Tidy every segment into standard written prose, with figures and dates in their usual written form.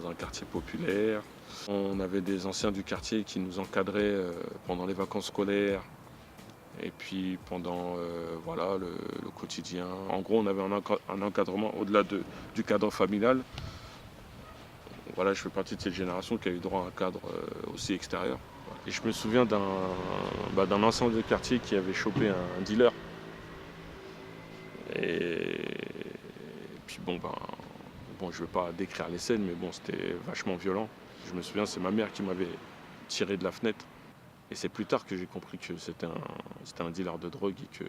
dans un quartier populaire. On avait des anciens du quartier qui nous encadraient pendant les vacances scolaires et puis pendant voilà, le quotidien. En gros, on avait un encadrement au-delà du cadre familial. Voilà, je fais partie de cette génération qui a eu droit à un cadre aussi extérieur. Et je me souviens d'un ancien de quartier qui avait chopé un dealer. Et puis bon, je ne veux pas décrire les scènes, mais bon, c'était vachement violent. Je me souviens, c'est ma mère qui m'avait tiré de la fenêtre. Et c'est plus tard que j'ai compris que c'était un dealer de drogue et que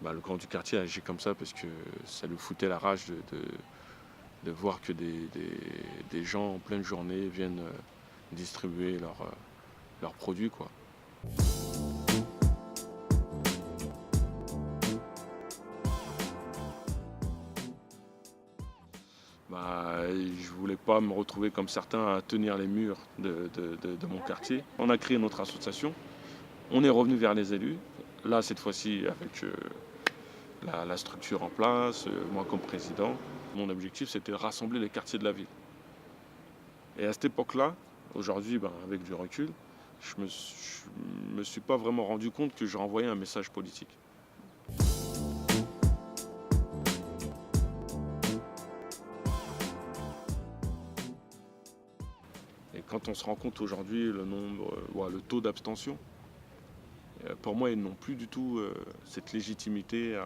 le grand du quartier agit comme ça parce que ça lui foutait la rage de voir que des gens en pleine journée viennent distribuer leurs produits, quoi. Je voulais pas me retrouver comme certains à tenir les murs de mon quartier. On a créé notre association, on est revenu vers les élus, là cette fois-ci avec la structure en place, moi comme président. Mon objectif c'était de rassembler les quartiers de la ville. Et à cette époque-là, aujourd'hui avec du recul, je me suis pas vraiment rendu compte que je renvoyais un message politique. Et quand on se rend compte aujourd'hui le taux d'abstention, pour moi, ils n'ont plus du tout cette légitimité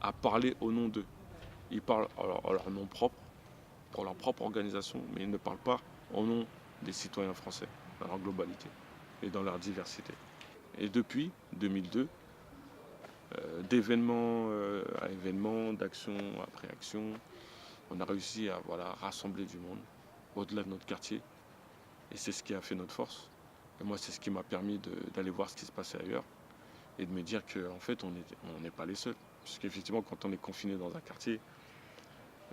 à parler au nom d'eux. Ils parlent à leur nom propre, pour leur propre organisation, mais ils ne parlent pas au nom des citoyens français, dans leur globalité et dans leur diversité. Et depuis 2002, d'événement à événement, d'action après action, on a réussi à rassembler du monde au-delà de notre quartier. Et c'est ce qui a fait notre force. Et moi, c'est ce qui m'a permis d'aller voir ce qui se passait ailleurs et de me dire qu'en fait, on n'est pas les seuls. Parce qu'effectivement, quand on est confiné dans un quartier,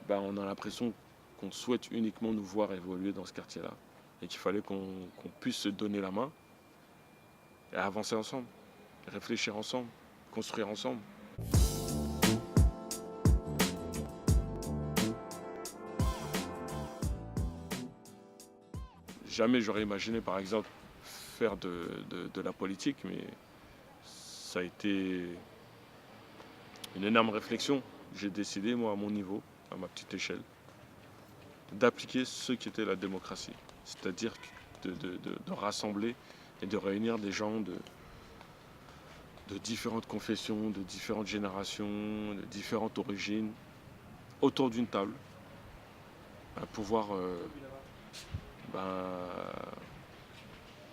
on a l'impression qu'on souhaite uniquement nous voir évoluer dans ce quartier-là. Et qu'il fallait qu'on puisse se donner la main et avancer ensemble, réfléchir ensemble, construire ensemble. Jamais j'aurais imaginé, par exemple, faire de la politique, mais ça a été une énorme réflexion. J'ai décidé, moi, à mon niveau, à ma petite échelle, d'appliquer ce qu'était la démocratie. C'est-à-dire de rassembler et de réunir des gens de différentes confessions, de différentes générations, de différentes origines, autour d'une table, à pouvoir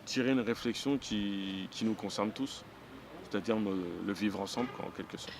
tirer une réflexion qui nous concerne tous, c'est-à-dire le vivre ensemble, quoi, en quelque sorte.